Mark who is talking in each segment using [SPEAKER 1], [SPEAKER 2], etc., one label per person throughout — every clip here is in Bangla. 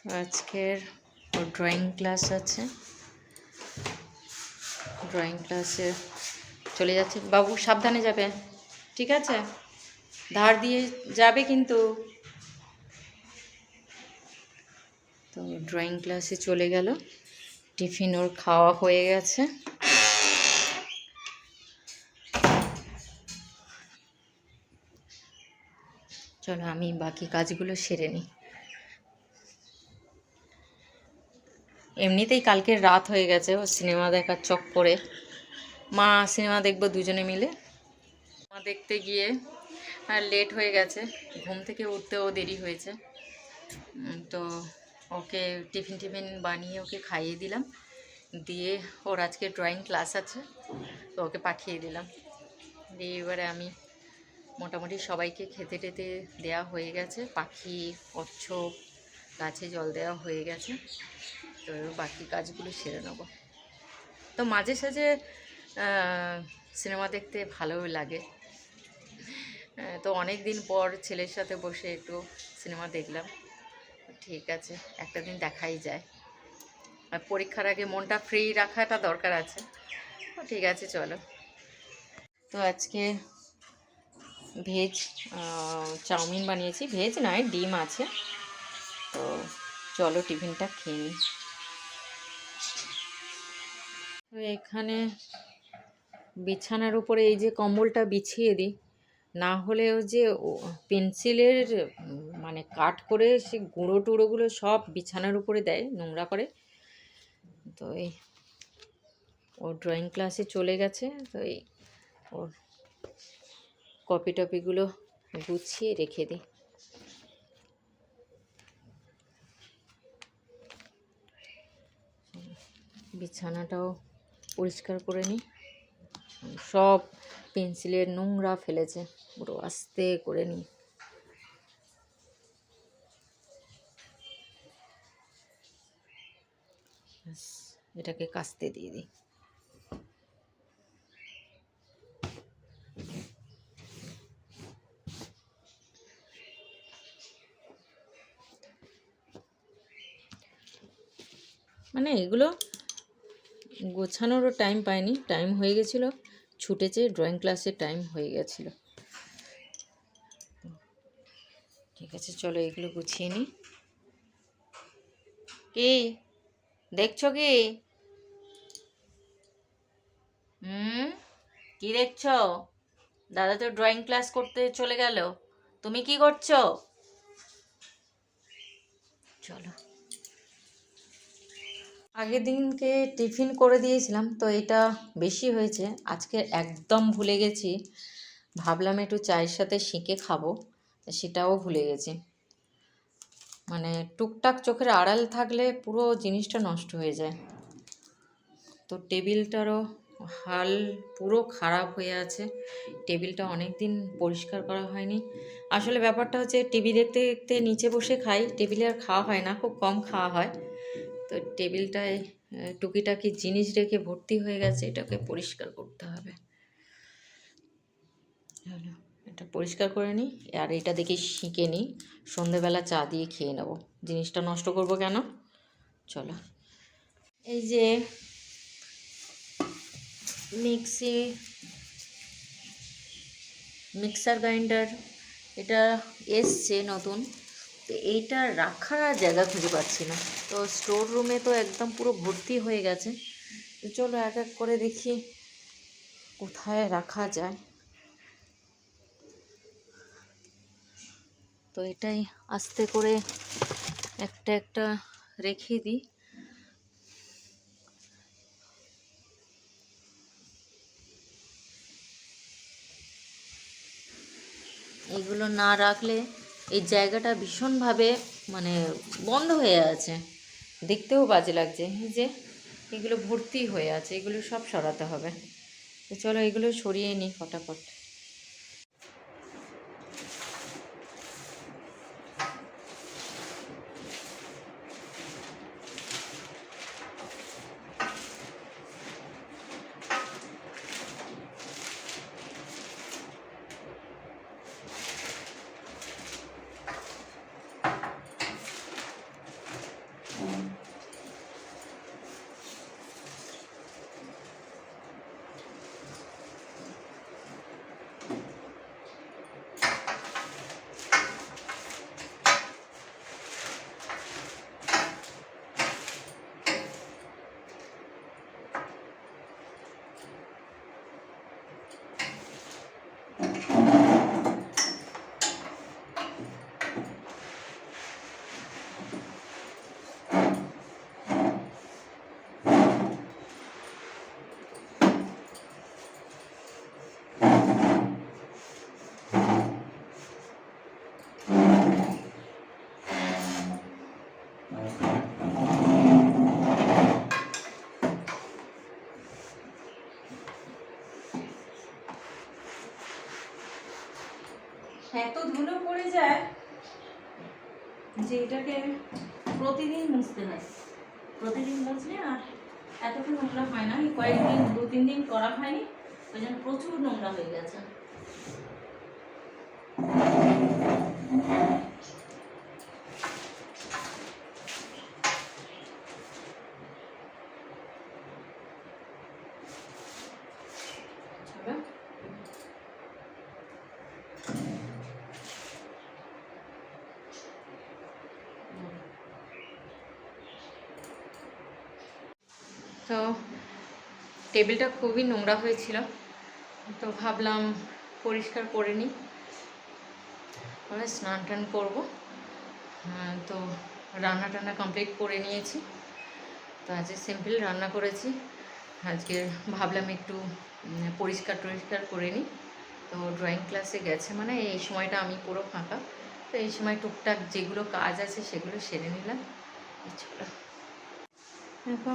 [SPEAKER 1] আজকের ওর ড্রয়িং ক্লাস আছে, ড্রয়িং ক্লাসে চলে যাচ্ছে। বাবু সাবধানে যাবে, ঠিক আছে? ধার দিয়ে যাবে কিন্তু। তো ড্রয়িং ক্লাসে চলে গেল, টিফিন ওর খাওয়া হয়ে গেছে। চলো আমি বাকি কাজগুলো সেরে নিই। এমনিতেই কালকের রাত হয়ে গেছে ও সিনেমা দেখার চক্করে। মা সিনেমা দেখবো দুজনে মিলে, সিনেমা দেখতে গিয়ে আর লেট হয়ে গেছে, ঘুম থেকে উঠতেও দেরি হয়েছে। তো ওকে টিফিন বানিয়ে ওকে খাইয়ে দিলাম, দিয়ে ওর আজকে ড্রয়িং ক্লাস আছে তো ওকে পাঠিয়ে দিলাম। দিয়ে এবারে আমি মোটামুটি সবাইকে খেতে টেতে দেওয়া হয়ে গেছে, পাখি কচ্ছপ গাছে জল দেওয়া হয়ে গেছে। তো বাকি কাজগুলো সেরে নেব। তো মাঝে সাঝে সিনেমা দেখতে ভালোও লাগে। তো অনেক দিন পর ছেলের সাথে বসে একটু সিনেমা দেখলাম, ঠিক আছে একটা দিন দেখাই যায়। আর পরীক্ষার আগে মনটা ফ্রি রাখাটা দরকার আছে। ঠিক আছে চলো। তো আজকে ভেজ চাউমিন বানিয়েছি, ভেজ নয় ডিম আছে। তো চলো টিফিনটা খেয়ে নিই। তো এখানে বিছানার উপরে এই যে কম্বলটা বিছিয়ে দিই, না হলেও যে পেন্সিলের মানে কাট করে সে গুঁড়ো টুড়োগুলো সব বিছানার উপরে দেয়, নোংরা করে। তো এই ও ড্রয়িং ক্লাসে চলে গেছে, তো এই ওর কপি টপিগুলো গুছিয়ে রেখে দিই। বিছানাটাও পরিষ্কার করে নিই, সব পেন্সিলের নোংরা ফেলেছে, পুরো আস্তে করে নিই। এটাকে কাস্তে দিয়ে দিই। মানে এগুলো গোছানোরও টাইম পাইনি, টাইম হয়ে গেছিলো, ছুটেছে ড্রয়িং ক্লাসের টাইম হয়ে গেছিলো। ঠিক আছে চলো এগুলো গুছিয়ে নিই। কি দেখছো কি? কি দেখছো? দাদা তো ড্রয়িং ক্লাস করতে চলে গেল, তুমি কি করছো? চলো। আগের দিনকে টিফিন করে দিয়েছিলাম, তো এটা বেশি হয়েছে, আজকে একদম ভুলে গেছি। ভাবলাম একটু চায়ের সাথে সেঁকে খাবো, সেটাও ভুলে গেছি। মানে টুকটাক চোখের আড়াল থাকলে পুরো জিনিসটা নষ্ট হয়ে যায়। তো টেবিলটারও হাল পুরো খারাপ হয়ে আছে, টেবিলটা অনেক দিন পরিষ্কার করা হয়নি। আসলে ব্যাপারটা হচ্ছে টিভি দেখতে দেখতে নিচে বসে খাই, টেবিলে আর খাওয়া হয় না, খুব কম খাওয়া হয়। তো টেবিলটায় টুকিটাকি জিনিস রেখে ভর্তি হয়ে গেছে, এটাকে পরিষ্কার করতে হবে। এটা পরিষ্কার করে নিই, আর এটা দেখে শিখে নিই, সন্ধেবেলা চা দিয়ে খেয়ে নেব, জিনিসটা নষ্ট করব কেন। চলো। এই যে মিক্সার গ্রাইন্ডার, এটা এসছে নতুন, তো এইটা রাখার আর জায়গা খুঁজে পাচ্ছি না। তো স্টোর রুমে তো একদম পুরো ভর্তি হয়ে গেছে। তো চলো এক এক করে দেখি কোথায় রাখা যায়। তো এটাই আস্তে করে একটা একটা রেখে দিই। এগুলো না রাখলে এই জায়গাটা ভীষণভাবে মানে বন্ধ হয়ে আছে, দেখতেও বাজে লাগছে। এই যে এগুলো ভর্তি হয়ে আছে, এগুলো সব সরাতে হবে। তো চলো এগুলো সরিয়ে নিই ফটাফট। এত ধুলো পড়ে যায় যে এটাকে প্রতিদিন মুছতে হয়। প্রতিদিন মুছলে আর এতটা নোংরা হয় না। কয়েকদিন 2-3 দিন করা হয়নি, ওই জন্য প্রচুর নোংরা হয়ে গেছে। তো টেবিলটা খুবই নোংরা হয়েছিল, তো ভাবলাম পরিষ্কার করে নিই, স্নান টান করবো। তো রান্না টান্না কমপ্লিট করে নিয়েছি। তো আজকে সিম্পল রান্না করেছি। আজকে ভাবলাম একটু পরিষ্কার টরিষ্কার করে নিই। তো ড্রয়িং ক্লাসে গেছে মানে এই সময়টা আমি পুরো ফাঁকা, তো এই সময় টুকটাক যেগুলো কাজ আছে সেগুলো সেরে নিলাম। চলো দেখো,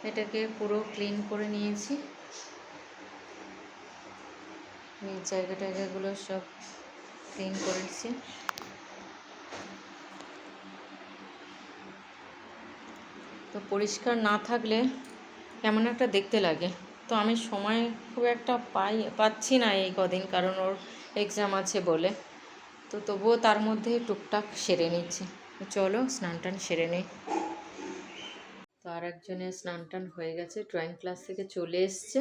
[SPEAKER 1] এটাকে পুরো ক্লিন করে নিয়েছি। এই জায়গা টায়গাগুলো সব ক্লিন করেছি। তো পরিষ্কার না থাকলে কেমন একটা দেখতে লাগে। তো আমি সময় খুব একটা পাচ্ছি না এই কদিন, কারণ ওর এক্সাম আছে বলে। তো তবুও তার মধ্যে টুকটাক সেরে নিচ্ছি। চলো স্নান টান সেরে নিই। তো আর একজনের স্নান টান হয়ে গেছে, ড্রয়িং ক্লাস থেকে চলে এসছে।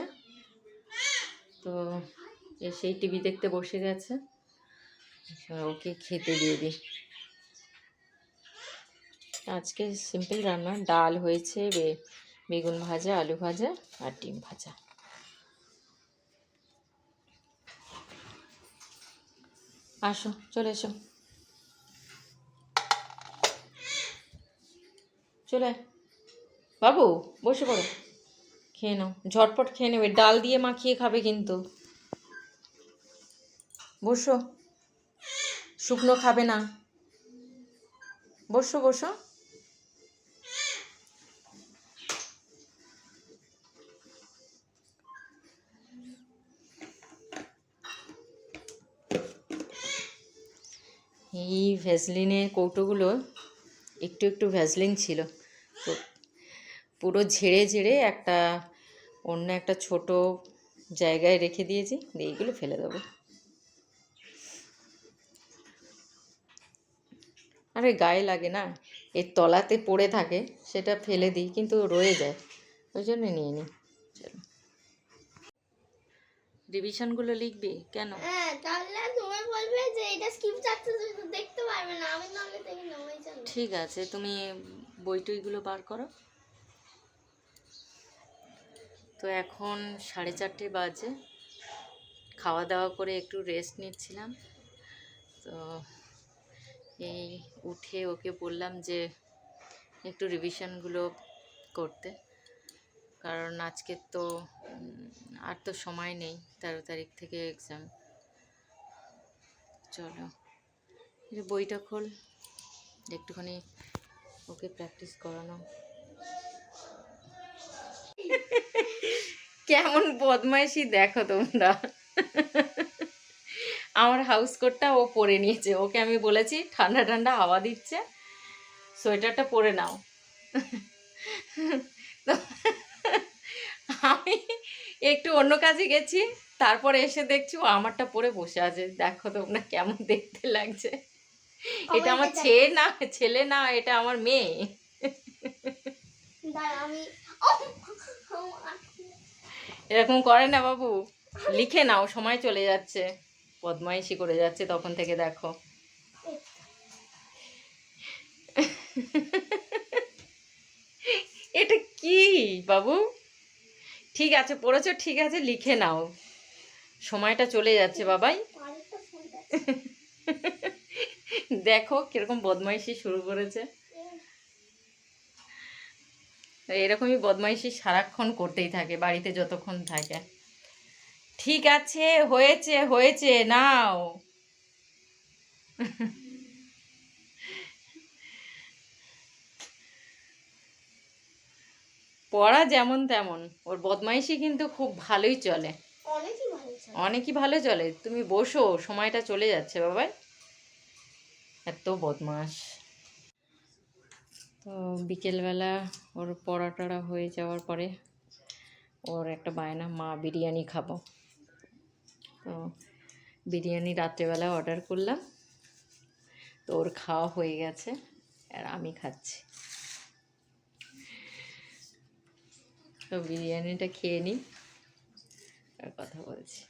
[SPEAKER 1] তো এসেই টিভি দেখতে বসে গেছে, ওকে খেতে দিয়ে দিই। আজকে সিম্পল রান্না, ডাল হয়েছে, বেগুন ভাজা, আলু ভাজা আর ডিম ভাজা। আসো, চলে এসো, চলে বাবু, বসে পড়ো, খেয়ে নাও, ঝটপট খেয়ে নেবে। ডাল দিয়ে মাখিয়ে খাবে কিন্তু। বসো, শুকনো খাবে না, বসো বসো। এই ভ্যাসলিনের কৌটোগুলো একটু একটু ভ্যাসলিন ছিল, তো পুরো ঝেড়ে ঝেড়ে অন্য একটা ছোট জায়গায় রেখে দিয়েছি। এইগুলো ফেলে দেবো। আরে গায়ে লাগে না, এর তলাতে পড়ে থাকে, সেটা ফেলে দিই, কিন্তু রয়ে যায়, ওই জন্য নিয়ে নিই। চলো, রিভিশনগুলো লিখবি কেন? ঠিক আছে, তুমি বই টইগুলো বার করো। তো এখন 4:30 বাজে, খাওয়া দাওয়া করে একটু রেস্ট নিচ্ছিলাম। তো এই উঠে ওকে বললাম যে একটু রিভিশনগুলো করতে, কারণ আজকে তো আর তো সময় নেই, 13 তারিখ থেকে এক্সাম। চলো, বইটা খোল, একটুখানি ওকে প্র্যাকটিস করানো। কেমন বদমাইশি দেখো তোমরা। আমার হাউস কোটটা ও পরে নিয়েছে, ওকে আমি বলেছি ঠান্ডা ঠান্ডা হাওয়া দিচ্ছে, সোয়েটারটা পরে নাও। তো আমি একটু অন্য কাজে গেছি, তারপরে এসে দেখছি ও আমারটা পরে বসে আছে। দেখো তোমরা কেমন দেখতে লাগছে। এটা আমার ছেলে না, এটা আমার মেয়ে। এরকম করে না বাবু, লিখে নাও, সময় চলে যাচ্ছে। বদমাইশি করে যাচ্ছে তখন থেকে, দেখো। এটা কি বাবু? ঠিক আছে, পড়েছো, ঠিক আছে, লিখে নাও, সময়টা চলে যাচ্ছে বাবাই। দেখো কিরকম বদমাইশি শুরু করেছে। এরকমই বদমাইশি সারাক্ষণ করতেই থাকে বাড়িতে যতক্ষণ থাকে। ঠিক আছে, হয়েছে হয়েছে, নাও। পড়া যেমন তেমন, ওর বদমাইশি কিন্তু খুব ভালোই চলে, অনেকই ভালো চলে। তুমি বসো, সময়টা চলে যাচ্ছে বাবাই, এত বদমাস। তো বিকেলবেলা ওর পড়া টড়া হয়ে যাওয়ার পরে ওর একটা বায়না, মা বিরিয়ানি খাবো। তো বিরিয়ানি রাত্রেবেলা অর্ডার করলাম, তো ওর খাওয়া হয়ে গেছে আর আমি খাচ্ছি। তো বিরিয়ানিটা খেয়ে নিই আর কথা বলছি।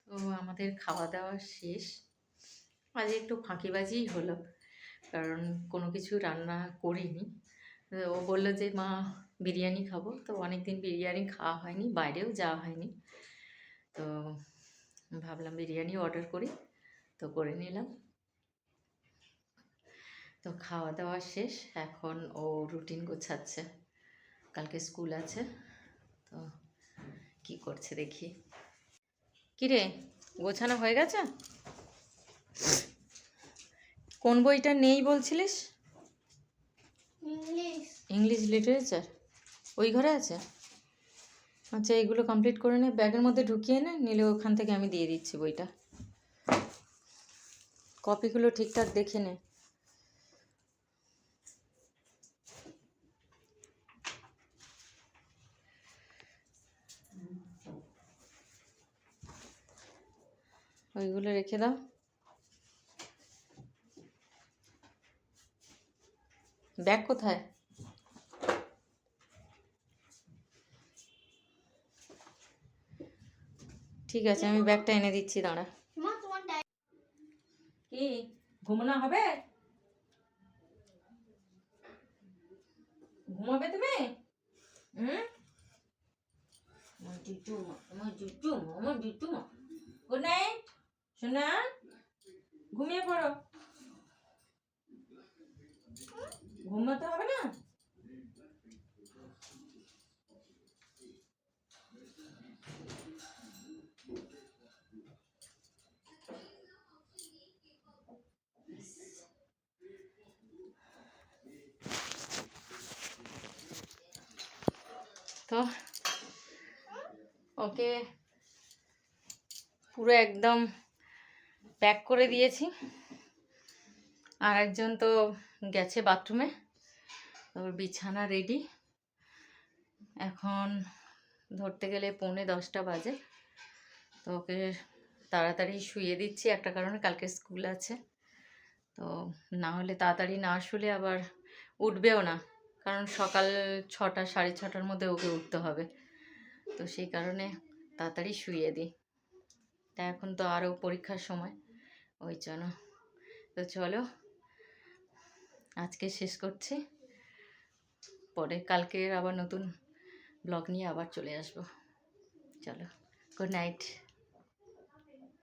[SPEAKER 1] তো আমাদের খাওয়া দাওয়া শেষ, আজ একটু ফাঁকিবাজিই হলো, কারণ কোনো কিছু রান্না করিনি। ও বললো যে মা বিরিয়ানি খাবো, তো অনেক দিন বিরিয়ানি খাওয়া হয়নি, বাইরেও যাওয়া হয়নি, তো ভাবলাম বিরিয়ানি অর্ডার করি, তো করে নিলাম। তো খাওয়া দাওয়া শেষ, এখন ও রুটিন গোছাচ্ছে, কালকে স্কুল আছে, তো কি করছে দেখি। কিরে, গোছানো হয়ে গেছে? কোন বইটা নেই বলছিলিস? ইংলিশ লিটারেচার ওই ঘরে আছে? আচ্ছা, এগুলো কমপ্লিট করে নে, ব্যাগের মধ্যে ঢুকিয়ে নে, নিলে ওখান থেকে আমি দিয়ে দিচ্ছি বইটা। কপিগুলো ঠিকঠাক দেখে নে। ওইগুলো রেখে দাও। ব্যাগ কোথায়? ঠিক আছে, আমি ব্যাগটা এনে দিচ্ছি, দাঁড়া। কি ঘুমানো হবে? ঘুমাবে তুমি? হুম, আমার জুটুমা, আমার জুটুমা, আমার জুটুমা। গুড নাইট সোনা, ঘুমিয়ে পড়ো। ঘুমাতে হবে না? তো ওকে পুরো একদম প্যাক করে দিয়েছি, আর একজন তো গেছে বাথরুমে, ওর বিছানা রেডি। এখন ধরতে গেলে 9:45 বাজে, তো ওকে তাড়াতাড়ি শুইয়ে দিচ্ছি, একটা কারণে কালকে স্কুল আছে। তো না হলে তাড়াতাড়ি না শুলে আবার উঠবেও না, কারণ সকাল 6টা 6:30টার মধ্যে ওকে উঠতে হবে, তো সেই কারণে তাড়াতাড়ি শুইয়ে দিই। তা এখন তো আরও পরীক্ষার সময়, ওই জন্য। তো চলো আজকে শেষ করছি, পরে কালকের আবার নতুন ব্লগ নিয়ে আবার চলে আসবো। চলো, গুড নাইট।